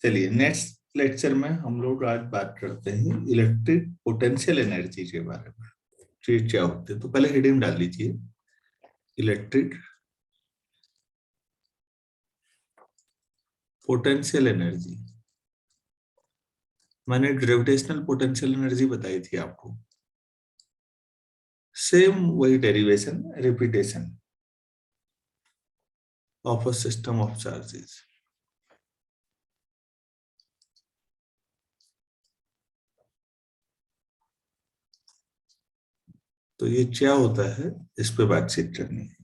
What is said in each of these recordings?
चलिए next lecture में हम लोग आज बात करते हैं इलेक्ट्रिक पोटेंशियल एनर्जी के बारे में। क्या होते हैं, तो पहले हेडिंग डाल लीजिए इलेक्ट्रिक पोटेंशियल एनर्जी। मैंने ग्रेविटेशनल पोटेंशियल एनर्जी बताई थी आपको, सेम वही derivation repetition of a system of charges. तो ये क्या होता है, इस पे बातचीत करनी है।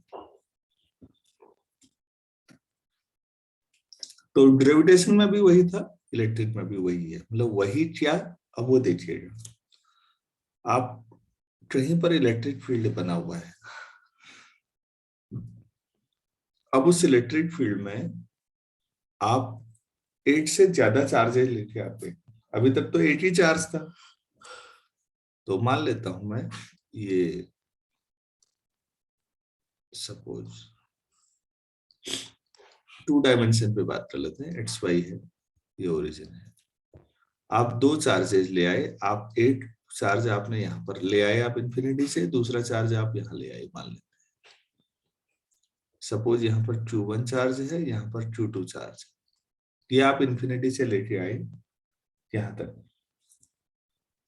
तो ग्रेविटेशन में भी वही था, इलेक्ट्रिक में भी वही है, मतलब वही क्या। अब वो देखिएगा, आप कहीं पर इलेक्ट्रिक फील्ड बना हुआ है, अब उस इलेक्ट्रिक फील्ड में आप एक से ज्यादा चार्जेस लेके आते हैं। अभी तक तो एक ही चार्ज था, तो मान लेता हूं मैं ये सपोज 2 डायमेंशन पे बात कर लेते हैं, एक्स वाई है, ये ओरिजिन है। आप 2 चार्जेस ले आए, आप एक चार्ज आपने यहाँ पर ले आए आप इंफिनिटी से, दूसरा चार्ज आप यहाँ ले आए। मान लेते हैं सपोज यहाँ पर Q1 चार्ज है, यहाँ पर Q2 चार्ज है, ये आप इंफिनिटी से लेके आए यहाँ तक।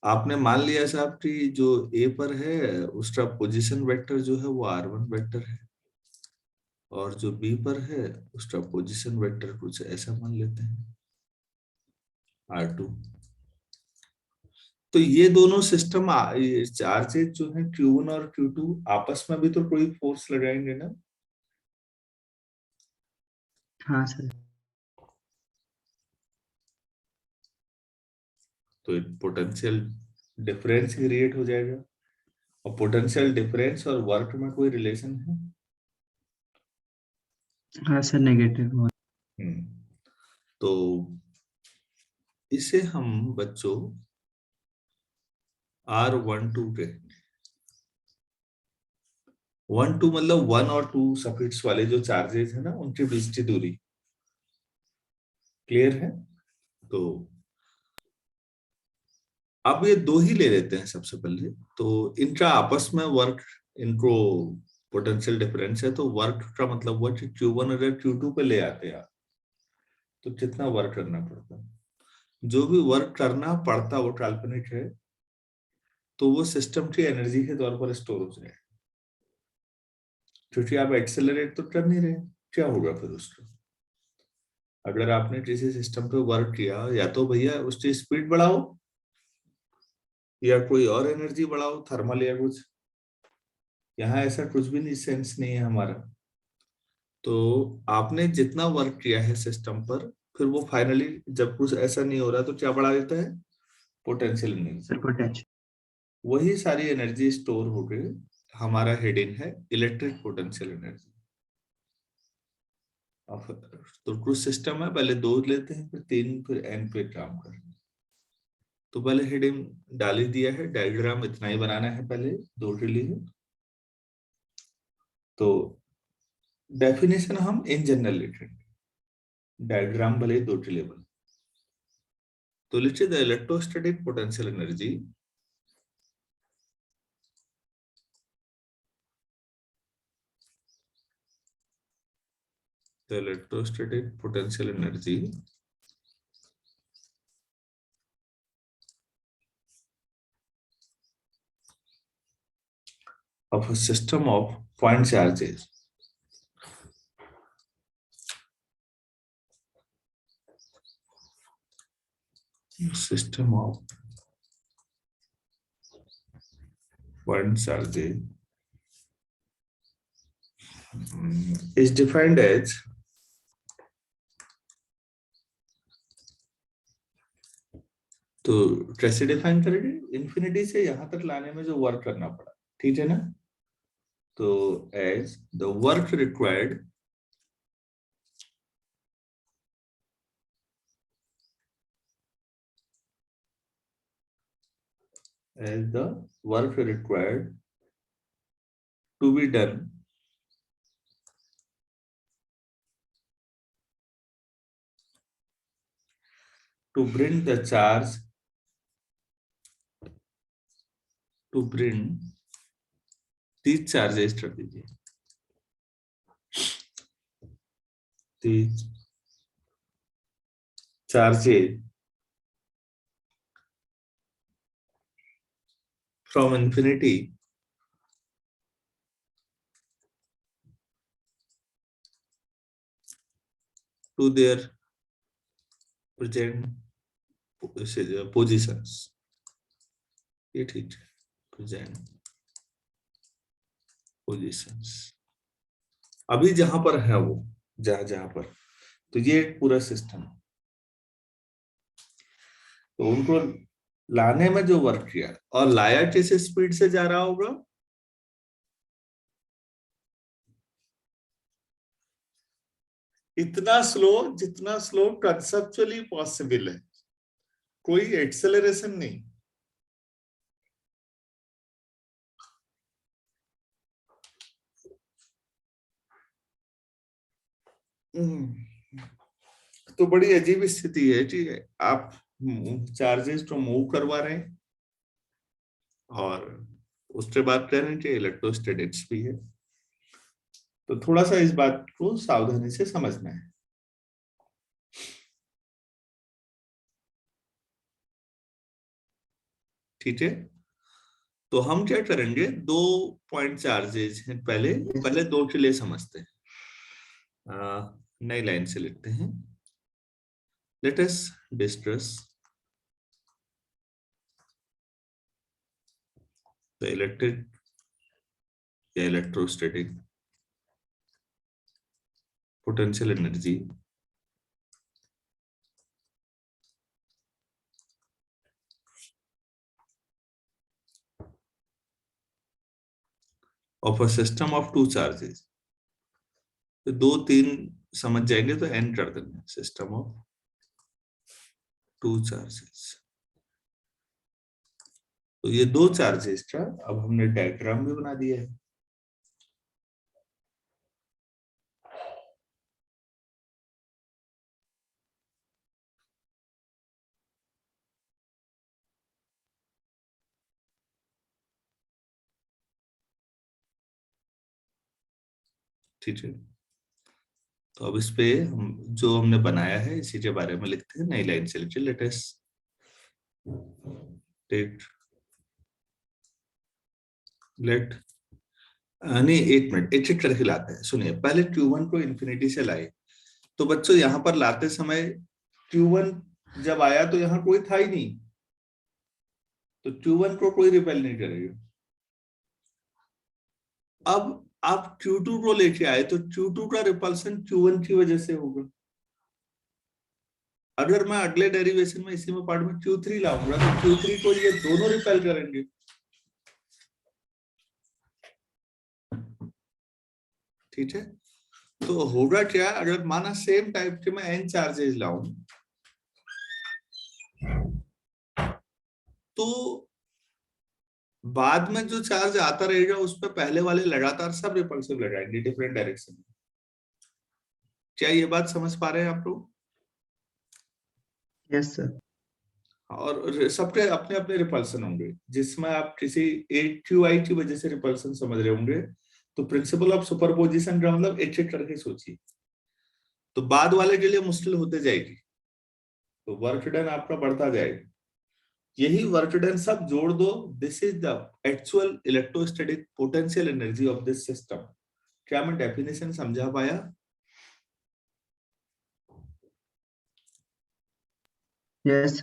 आपने मान लिया साहब कि जो ए पर है उसका पोजीशन वेक्टर जो है वो r1 वेक्टर है, और जो बी पर है उसका पोजीशन वेक्टर कुछ ऐसा मान लेते हैं r2। तो ये दोनों सिस्टम चार्जेस जो है Q1 और Q2 आपस में भी तो कोई फोर्स लगाएंगे ना। हाँ सर। तो एक पोटेंशियल डिफरेंस क्रिएट हो जाएगा, और पोटेंशियल डिफरेंस और वर्क में कोई रिलेशन है। हाँ सर, नेगेटिव। तो इसे हम बच्चों R12 कहेंगे। 1 2 मतलब 1 और 2 सफिक्स वाले जो चार्जेस है ना, उनके बीच की दूरी। क्लियर है? तो अब ये 2 ही ले लेते हैं सबसे पहले, तो इनका आपस में वर्क, इनको पोटेंशियल डिफरेंस है, तो वर्क का मतलब हुआ कि Q1 अगर Q2 पे ले आते हैं तो कितना वर्क करना पड़ता। जो भी वर्क करना पड़ता वो काल्पनिक है, तो वो सिस्टम की एनर्जी के तौर पर स्टोर हो जाए, क्योंकि आप एक्सेलरेट तो कर नहीं रहे। क्या होगा फिर उसका, अगर आपने किसी सिस्टम पे वर्क किया, या तो भैया उसकी स्पीड बढ़ाओ या कोई और एनर्जी बढ़ाओ, थर्मल या कुछ। यहाँ ऐसा कुछ भी नहीं, सेंस नहीं है हमारा। तो आपने जितना वर्क किया है सिस्टम पर, फिर वो फाइनली जब कुछ ऐसा नहीं हो रहा तो क्या बढ़ा देता है, पोटेंशियल एनर्जी। Sir potential. वही सारी एनर्जी स्टोर हो गई। हमारा हेडिंग है इलेक्ट्रिक पोटेंशियल एनर्जी। तो कुछ सिस्टम है, पहले 2 लेते हैं, फिर 3, फिर n पे काम करते हैं। तो पहले हेडिंग डाल ही दिया है, डायग्राम इतना ही बनाना है पहले 2 के लिए। तो डेफिनेशन हम इन जनरल लिखेंगे, डायग्राम भले 2 के लिए बने। तो लिखिए the electrostatic potential energy of a system of point charges system of point charges is defined as तो कैसे डिफाइन करेंगे, इंफिनिटी से यहां तक लाने में जो वर्क करना पड़ा, ठीक है ना। तो as the work required as the work required to be done to bring the charge to bring these charges कर दीजिए, these charges from infinity to their present positions. ये ठीक है, present positions अभी जहां पर है वो, जहां जहां पर, तो ये एक पूरा सिस्टम, तो उनको लाने में जो वर्क किया और लाया किस स्पीड से जा रहा होगा, इतना स्लो जितना स्लो कंसेप्चुअली पॉसिबल है, कोई एक्सेलरेशन नहीं। तो बड़ी अजीब स्थिति है कि आप चार्जेस तो मूव करवा रहे हैं और उसके बाद कह रहे हैं कि इलेक्ट्रोस्टैटिक्स भी है, तो थोड़ा सा इस बात को सावधानी से समझना है। ठीक है, तो हम क्या करेंगे, 2 पॉइंट चार्जेस हैं, पहले दो के लिए समझते हैं। नई लाइन से लिखते हैं, let us discuss the electric या electrostatic potential energy of a system of 2 charges. तो 2-3 समझ जाएंगे तो एन कर देंगे, सिस्टम ऑफ 2 चार्जेस। तो ये 2 चार्जेस का अब हमने डायग्राम भी बना दिया है। ठीक है, तो अब इस पे हम जो हमने बनाया है इसी के बारे में लिखते हैं, नई लाइन से लिखिए, लेट अस टेक लेट नहीं, 1 मिनट, एक एक करके लाते हैं। सुनिए, पहले Q1 को इन्फिनिटी से लाए, तो बच्चों यहां पर लाते समय Q1 जब आया तो यहाँ कोई था ही नहीं, तो Q1 को कोई रिपेल नहीं करेगा। अब आप Q2 को लेके आए तो Q2 का रिपल्सन Q1 की वजह से होगा। अगर मैं अगले डेरिवेशन में इसी में पार्ट में Q3 लाऊंगा तो Q3 को ये दोनों रिपेल करेंगे। ठीक है, तो होगा क्या, अगर माना सेम टाइप के मैं n चार्जेस लाऊं तो बाद में जो चार्ज आता रहेगा उस पर पहले वाले लगातार सब रिपल्सिव लगाएंगे डिफरेंट डायरेक्शन में। क्या ये बात समझ पा रहे हैं आप लोग? Yes sir. और सबके अपने अपने रिपल्सन होंगे, जिसमें आप किसी एक QI की वजह से रिपल्सन समझ रहे होंगे, तो प्रिंसिपल ऑफ सुपरपोजिशन का मतलब एक एक करके सोचिए, तो बाद वाले के लिए मुश्किल होते जाएगी, तो वर्क डन आपका बढ़ता जाएगा। यही वर्क डन सब जोड़ दो, this is the actual electrostatic potential energy of this system. क्या मैं डेफिनेशन समझा पाया? यस।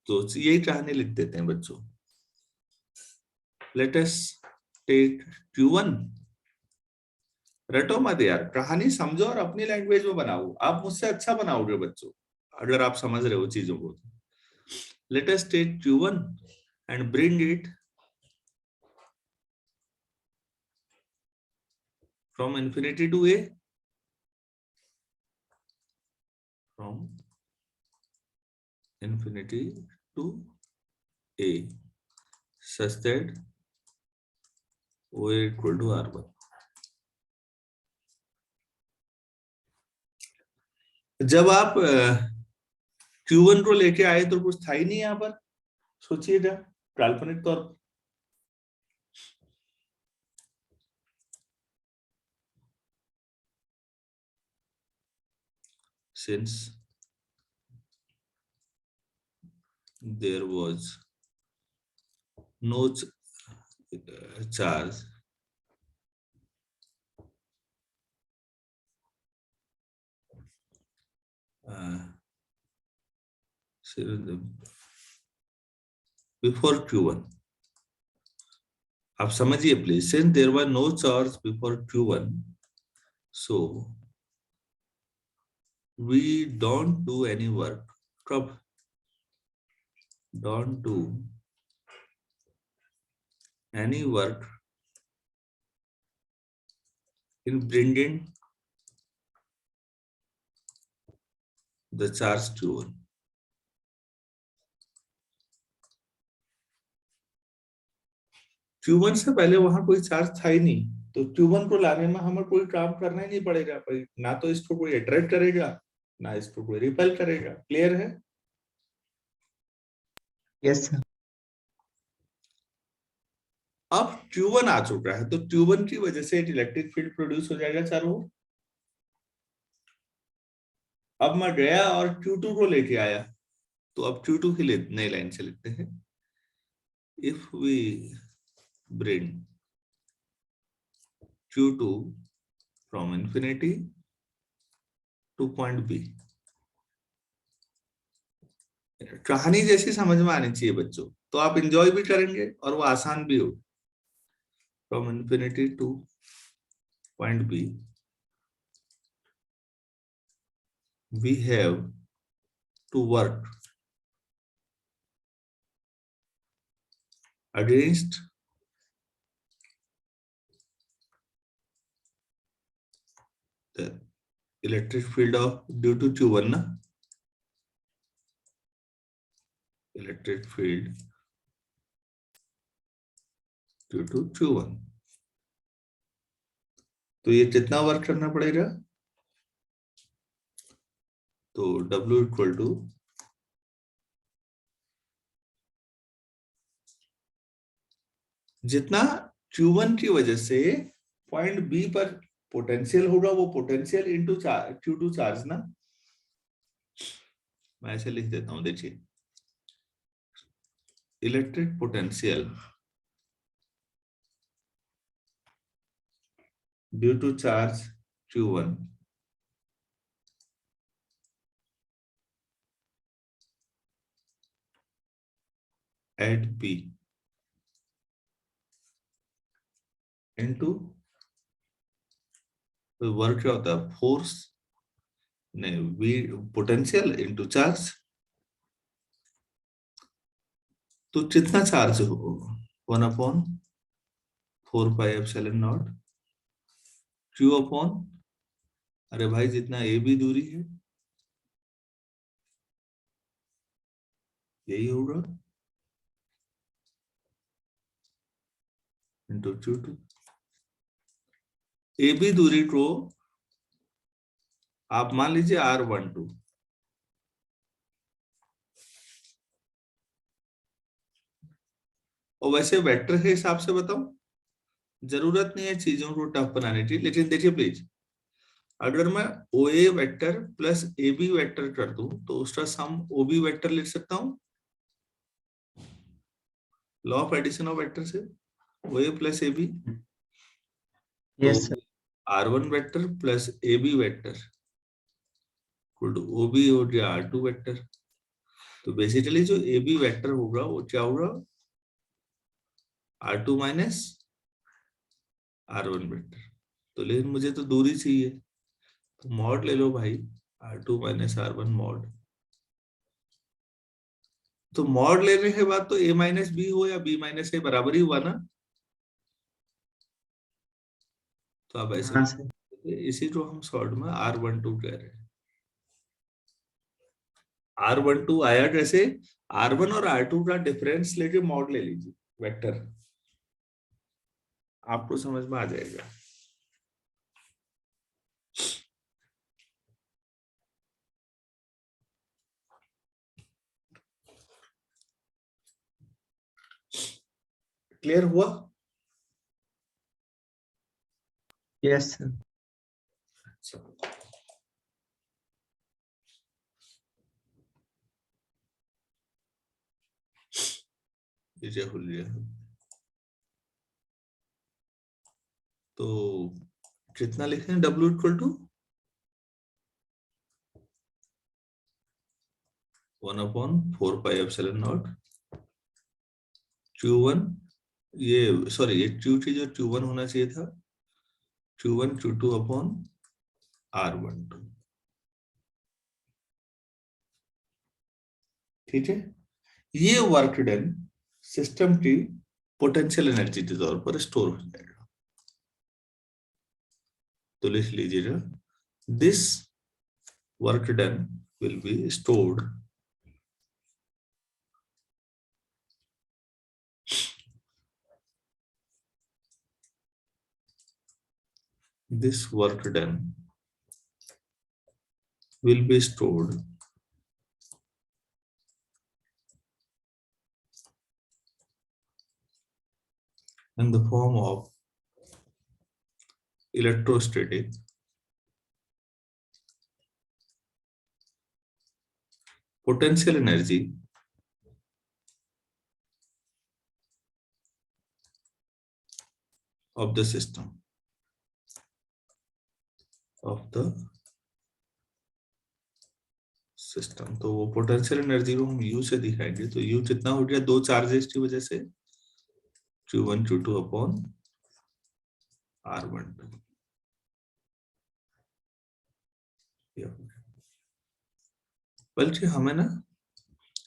तो यही कहानी लिख देते हैं बच्चों, लेट अस टेक Q1। रटो मत यार, कहानी समझो और अपनी लैंग्वेज में बनाओ, आप मुझसे अच्छा बनाओगे बच्चों अगर आप समझ रहे हो चीजों को। Let us take Q1 and bring it from infinity to a, from infinity to a, such that OA equal to R1। जब आप Q1 को लेके आए तो कुछ था ही नहीं यहाँ पर, सोचिएगा काल्पनिक तौर पर। Since there was no charge before Q1, आप समझिए please, since there was no charge before Q1, so we don't do any work. कब? Don't do any work in bringing the charge Q1. Q1 से पहले वहां कोई charge था ही नहीं, तो Q1 को लाने में हमें कोई काम करना ही नहीं पड़ेगा भाई, ना तो इसको कोई अट्रैक्ट करेगा ना इसको कोई रिपेल करेगा। क्लियर है? Yes, sir. अब Q1 आ चुका है, तो Q1 की वजह से एक इलेक्ट्रिक फील्ड प्रोड्यूस हो जाएगा चारों ओर। अब मैं गया और Q2 को लेके आया, तो अब Q2 की नई लाइन से लिखते हैं। If we bring Q2 from infinity to point B, कहानी जैसी समझ में आनी चाहिए बच्चों, तो आप इंजॉय भी करेंगे और वो आसान भी हो। From infinity to point B, we have to work against the electric field of due to Q1 ना, electric field due to Q1, तो ये कितना वर्क करना पड़ेगा? तो W इक्वल टू जितना Q1 की वजह से पॉइंट B पर पोटेंशियल होगा, वो पोटेंशियल इंटू Q2 चार्ज ना। मैं ऐसे लिख देता हूं, देखिए electric potential due to charge Q1 at P into work क्या होता है, फोर्स नहीं, वी पोटेंशियल इनटू चार्ज। तो कितना चार्ज हो, 1/4πε0 Q अपॉन, अरे भाई जितना ए बी दूरी है यही होगा, इंटू Q2। ए बी दूरी को आप मान लीजिए R12, और वैसे वेक्टर के हिसाब से बताऊं, जरूरत नहीं है चीजों को टफ बनाने की, लेकिन देखिए प्लीज, अगर मैं O A vector plus A B vector कर दूं तो उसका सम ओ बी वेक्टर लिख सकता हूं, law of addition of vector से, O A plus A B, तो Yes, sir. R1 vector plus A B vector equal to O B हो गया R2 वेक्टर। तो बेसिकली जो ए बी वेक्टर होगा वो क्या होगा, R2 माइनस R1 वेक्टर। तो लेकिन मुझे तो दूरी चाहिए, तो मॉड ले लो भाई, R2 माइनस R1 मॉड। तो मॉड लेने के बाद तो a माइनस बी हो या b माइनस ए बराबर ही हुआ ना, तो आप ऐसे हाँ सर. इसी को हम शॉर्ट में R12 कह रहे हैं। R12 आया कैसे, R1 और R2 का डिफरेंस लेके मॉड ले लीजिए वेक्टर, आपको समझ में आ जाएगा। क्लियर हुआ? Yes, sir. ये खुल गया। तो कितना लिखे हैं? W इक्वल टू 1/4πε0 Q1, ये सॉरी ये Q2 जो Q1 होना चाहिए था, Q1 Q2 अपॉन R12। ठीक है, ये वर्क डन सिस्टम की पोटेंशियल एनर्जी के तौर पर स्टोर हो जाएगा। तो लिख लीजिएगा, this work done will be stored this work done will be stored in the form of electrostatic potential energy of the system तो वो पोटेंशियल एनर्जी को हम U से दिखाएंगे। तो U कितना हो गया? दो चार्जेस की वजह से Q1 Q2 अपॉन R12। बल्कि हमें ना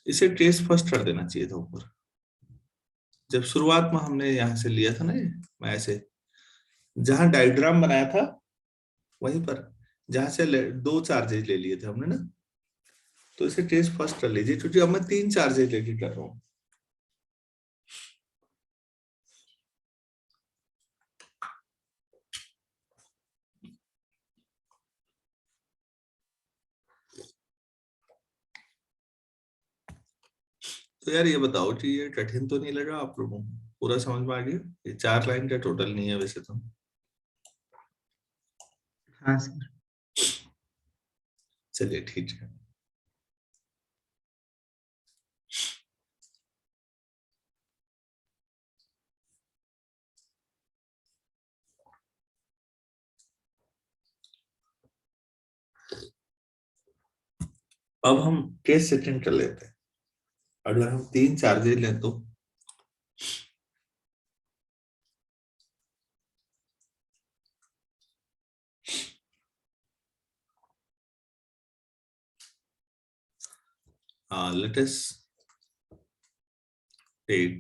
इसे ट्रेस फर्स्ट कर देना चाहिए था ऊपर। जब शुरुआत में हमने यहां से लिया था ना, मैं ऐसे जहां डायग्राम बनाया था वहीं पर, जहां से दो चार्जेस ले लिए थे हमने ना, तो इसे ट्रेस फर्स्ट कर लीजिए, क्योंकि अब मैं 3 चार्जेस लेके कर रहा हूं। तो यार ये बताओ कि ये कठिन तो नहीं लगा आप लोगों को? पूरा समझ में आ गया? ये 4 लाइन का टोटल नहीं है वैसे तो। हाँ सर। चलिए ठीक है। अब हम केस सेटिंग कर लेते हैं। अगर हम 3 चार्जेस लें तो let us take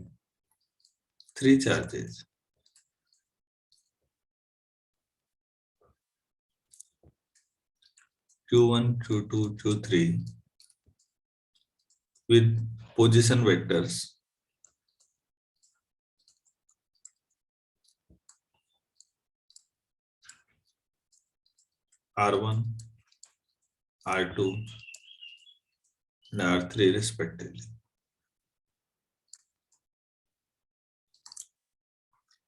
3 charges Q1 Q2 Q3 with position vectors R1, R2 and R3 respectively।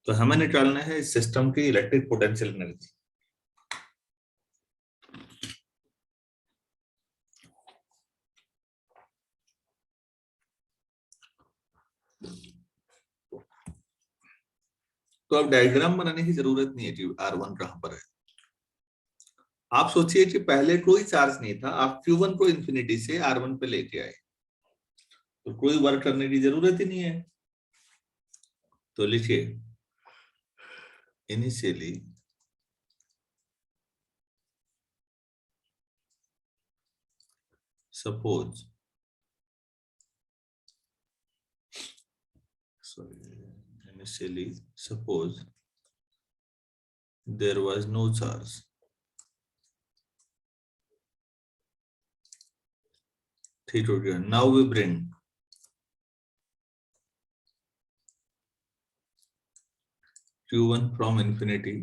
तो हमें निकालना है इस सिस्टम की इलेक्ट्रिक पोटेंशियल एनर्जी। तो अब डायग्राम बनाने की जरूरत नहीं है कि R1 कहां पर है। आप सोचिए कि पहले कोई चार्ज नहीं था, आप Q1 को इंफिनिटी से R1 पे लेके आए, तो कोई वर्क करने की जरूरत ही नहीं है। तो लिखिए, initially suppose there was no charge ठीक हो गया। Now we bring Q1 from infinity.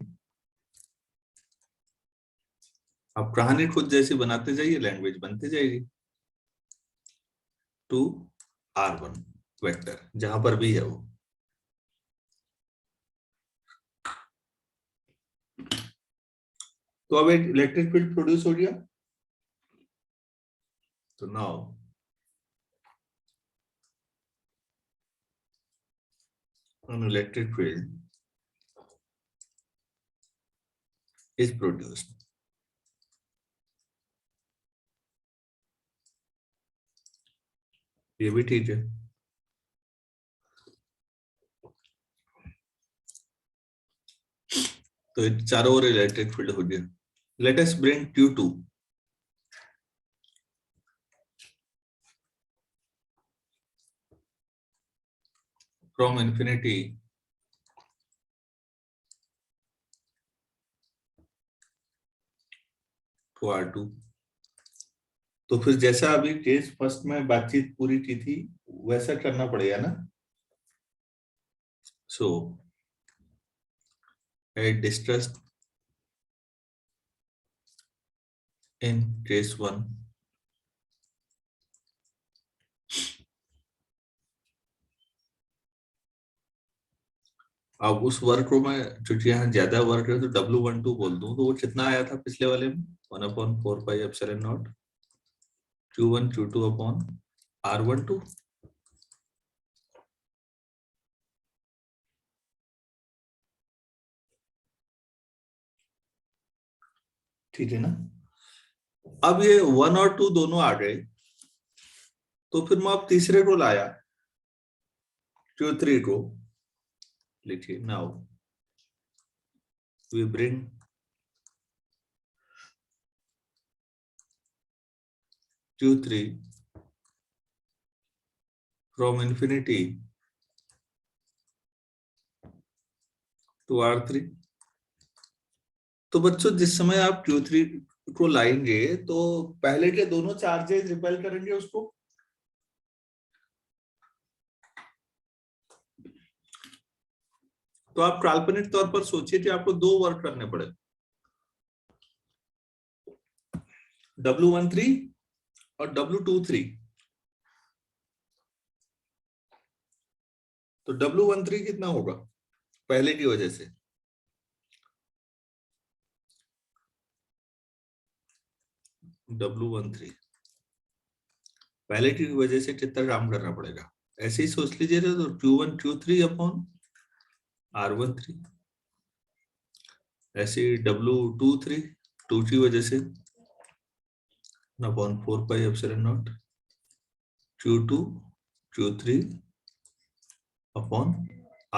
आप कहानी खुद जैसी बनाते जाइए, लैंग्वेज बनती जाएगी, टू R1 वेक्टर जहां पर भी है वो। तो अब एक इलेक्ट्रिक फील्ड प्रोड्यूस हो गया। तो now an electric field is produced. ये भी ठीक है। तो चारों ओर इलेक्ट्रिक फील्ड हो गया। Let us bring Q2 from infinity to R2। तो फिर जैसा अभी केस फर्स्ट में बातचीत पूरी की थी वैसा करना पड़ेगा ना। सो I discussed in case 1 अब उस वर्क को मैं क्योंकि यहाँ ज्यादा वर्क है तो W12 बोल दूं तो वो कितना आया था पिछले वाले में 1/4 pi epsilon not Q1 Q2 upon R12। ठीक है ना। अब ये 1 और 2 दोनों आ गए तो फिर मैं अब तीसरे को लाया Q3 को। लिखिए now we bring Q3 from infinity to R3। तो बच्चों जिस समय आप Q3 को लाएंगे तो पहले के दोनों चार्जेस रिपेल करेंगे उसको। तो आप काल्पनिक तौर पर सोचिए कि आपको दो वर्क करने पड़े W13 और W23। तो W13 कितना होगा पहले की वजह से W13 पहले की वजह से कितना काम करना पड़ेगा ऐसे ही सोच लीजिए। तो Q1 Q3 अपॉन R13 ऐसे W23 2 की वजह से upon 4 pi epsilon not Q2 Q3 upon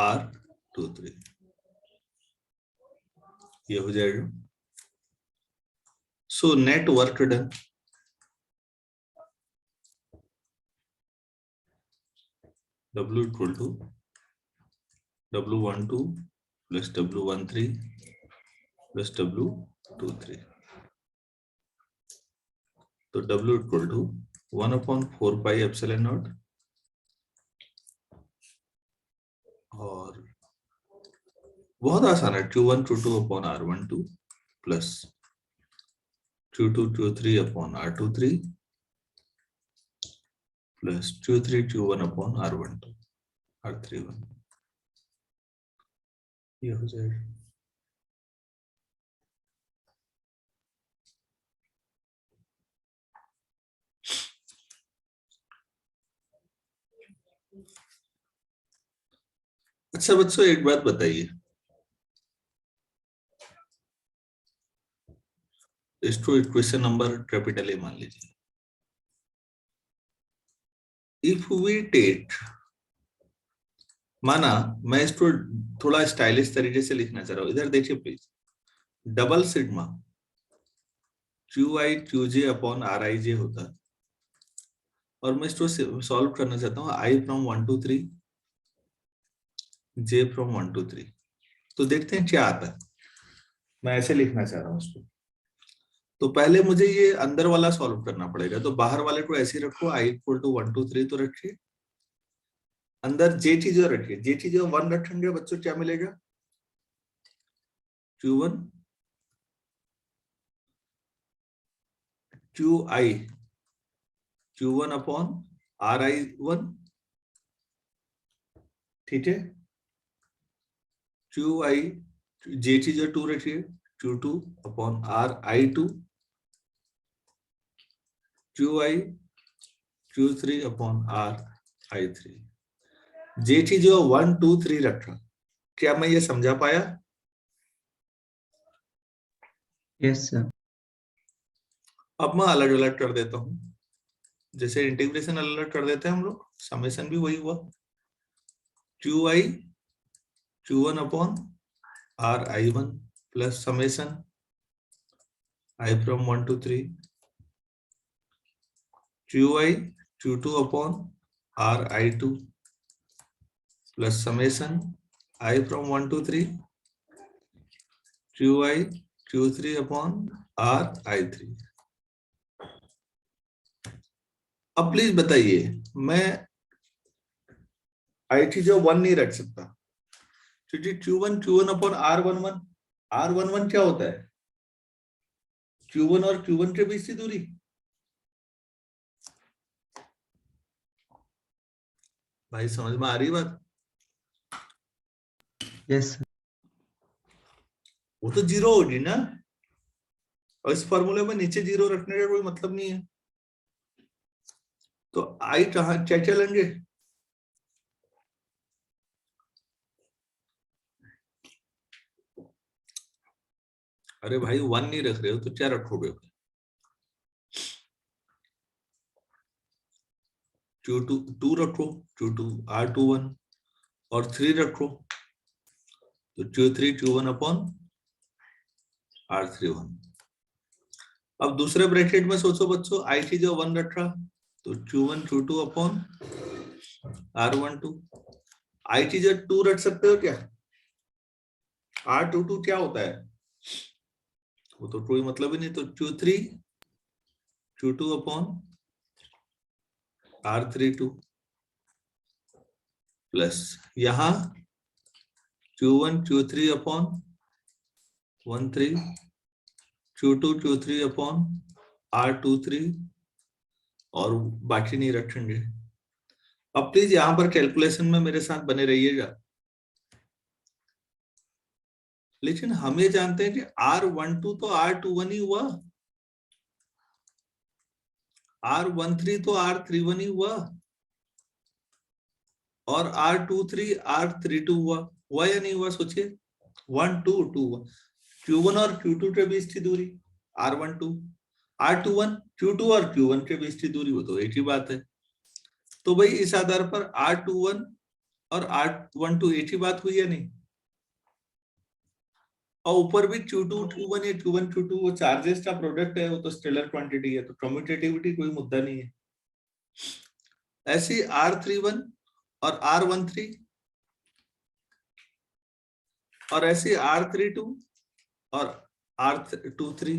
R23 ये हो जाएगा। So net work done W equal to W12 plus W13 plus W23। तो W equal to 1/4 pi epsilon not और बहुत आसान है Q1 Q2 upon R12 plus Q2 Q3 upon R23 plus Q3 Q1 upon R12 R31 ये हो जाएगा। अच्छा बच्चों एक बात बताइए इसको इक्वेशन नंबर कैपिटल ए मान लीजिए। इफ वी टेक माना मैं इसको थोड़ा स्टाइलिश तरीके से लिखना चाह रहा हूं इधर देखिए please double sigma QI QJ upon RIJ होता है और मैं इसको सॉल्व करना चाहता हूँ I from 1 to 3 J from 1 to 3। तो देखते हैं क्या आता है। मैं ऐसे लिखना चाह रहा हूँ इसको। तो पहले मुझे ये अंदर वाला सॉल्व करना पड़ेगा तो बाहर वाले को ऐसे रखो I इक्वल टू 1 to 3 तो रखिए अंदर J चीजों रखिए। J चीजों 1 रखेंगे बच्चों क्या मिलेगा Q1 QI Q1 upon RI1। ठीक है QI J चीजों 2 रखिए Q2 upon R I2, QI Q3 upon R I3। जेठी जो 1 2 3 रखा, क्या मैं ये समझा पाया? Yes sir. अब मैं अलग अलग कर देता हूं, जैसे इंटीग्रेशन अलग अलग कर देते हैं हम लोग, समेशन भी वही हुआ। QI Q1 upon R I1 plus summation I from 1 to 3, QI Q2 upon R I2 plus summation I from 1 to 3, QI Q3 upon R I3। अब प्लीज बताइए, मैं IT जो 1 नहीं रख सकता, क्योंकि Q1 upon R11, R11 क्या होता है? Q1 और Q1 के बीच की दूरी। भाई समझ में आ रही बात? Yes sir. वो तो 0 होगी ना, और इस फॉर्मूले में नीचे 0 रखने का कोई मतलब नहीं है। तो आई कहां क्या क्या लेंगे? अरे भाई 1 नहीं रख रहे हो तो क्या रखोगे? Q2 2 रखो, Q2 R21 और 3 रखो, तो Q3 Q1 अपॉन R31। अब दूसरे ब्रैकेट में सोचो बच्चों, IT जो 1 रखा, तो Q1 Q2 upon R12। IT जो 2 रख सकते हो क्या? R22 क्या होता है? वो तो कोई मतलब ही नहीं, तो Q3 Q2 upon R32 plus यहां Q1 Q3 upon 13, Q2 Q3 upon R23 और बाकी नहीं रखेंगे। अब प्लीज यहां पर कैलकुलेशन में मेरे साथ बने रहिएगा, लेकिन हम ये जानते हैं कि R12 तो R21 ही हुआ, R13 तो R31 ही हुआ, और R23 R32 हुआ या नहीं हुआ? सोचिए, 1 2 2 Q1 और Q2 के बीच की दूरी R12, R21 Q2 और Q1 के बीच की दूरी, वो तो एक ही बात है। तो भाई इस आधार पर R21 और R12 एक ही बात हुई या नहीं? और ऊपर भी Q2 Q1 या Q1 Q2 वो चार्जेस का प्रोडक्ट है, वो तो स्केलर क्वांटिटी है, तो कम्यूटेटिविटी कोई मुद्दा नहीं है। ऐसी R31 और R13 और ऐसी R32 और R23।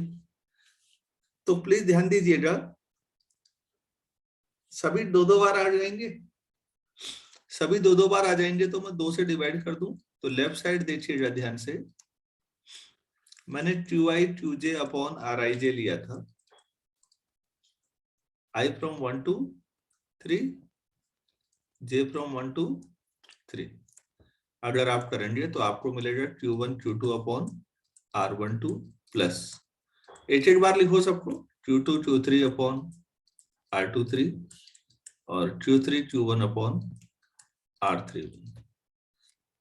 तो प्लीज ध्यान दीजिएगा, सभी दो दो बार आ जाएंगे, सभी दो दो बार आ जाएंगे, तो मैं 2 से डिवाइड कर दूं। तो लेफ्ट साइड देखिएगा ध्यान से, मैंने QI QJ अपॉन RIJ लिया था, I from 1 to 3, J from 1 to 3। अगर आप करेंगे तो आपको मिलेगा Q1 Q2 upon R12 plus, एक बार लिखो सबको, Q2 Q3 अपॉन R23 और Q3 Q1 अपॉन R31।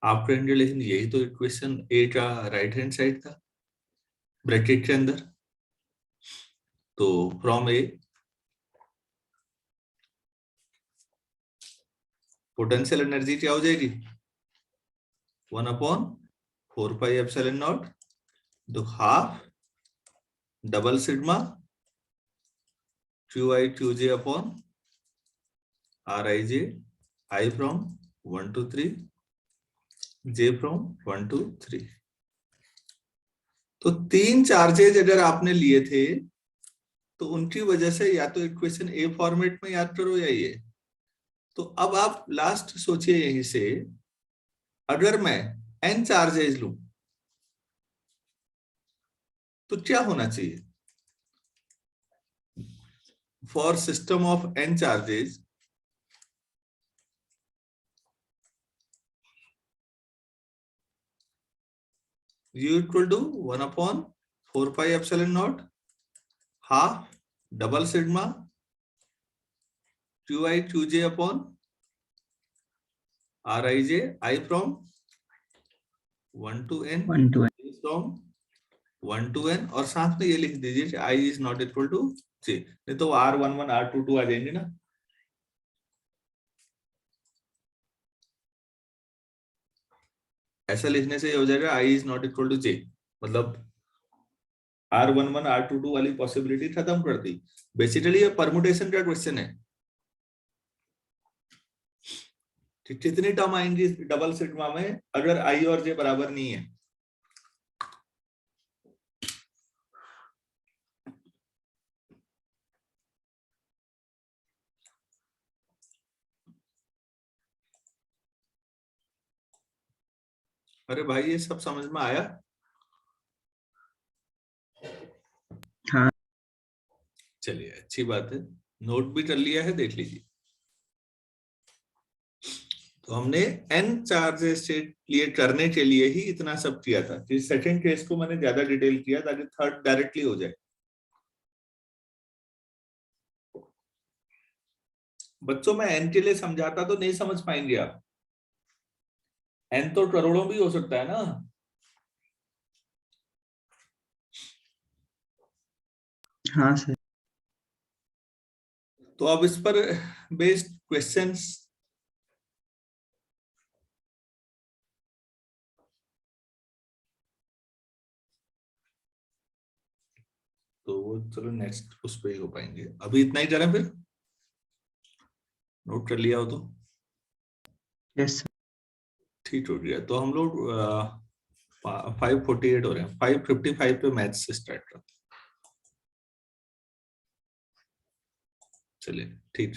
आप करेंगे, लेकिन यही तो इक्वेशन ए का राइट हैंड साइड था ब्रैकेट के अंदर। तो फ्रॉम ए पोटेंशियल एनर्जी क्या हो जाएगी? 1 अपॉन 4 पाई एप्सिलॉन नॉट, तो half double sigma QI QJ upon RIJ, I from 1 to 3, J from 1 to 3। तो 3 चार्जेज अगर आपने लिए थे तो उनकी वजह से या तो इक्वेशन ए फॉर्मेट में याद करो या ये। तो अब आप लास्ट सोचिए, यहीं से अगर मैं n चार्जेज लूं तो क्या होना चाहिए? For system of n charges, U equal to 1/4 pi epsilon naught half double sigma qi qj upon rij I from 1 to n 1 to n. from 1 to n और साथ में ये लिख दीजिए I is not equal to j, नहीं तो R11 R22 आ जाएंगे ना। ऐसा लिखने से ये हो जाएगा I is not equal to j, मतलब R11 R22 वाली पॉसिबिलिटी खत्म कर दी। बेसिकली ये परमुटेशन का क्वेश्चन है कि कितनी टर्म आएंगी डबल सिग्मा में अगर I और j बराबर नहीं है। अरे भाई ये सब समझ में आया? हाँ। चलिए अच्छी बात है, नोट भी कर लिया है, देख लीजिए। तो हमने n चार्जेस लिए करने के लिए ही इतना सब किया था कि सेकंड केस को मैंने ज्यादा डिटेल किया ताकि थर्ड डायरेक्टली हो जाए। बच्चों मैं n के लिए समझाता तो नहीं समझ पाएंगे आप, n तो करोड़ों भी हो सकता है ना। हाँ सर। तो अब इस पर बेस्ड क्वेश्चंस तो वो चलो नेक्स्ट उस पे ही हो पाएंगे, अभी इतना ही करें फिर। नोट कर लिया हो तो यस सर। ठीक हो गया। तो हम लोग 548 हो रहे हैं, 555 पे मैथ्स से स्टार्ट करते हैं। चलिए ठीक।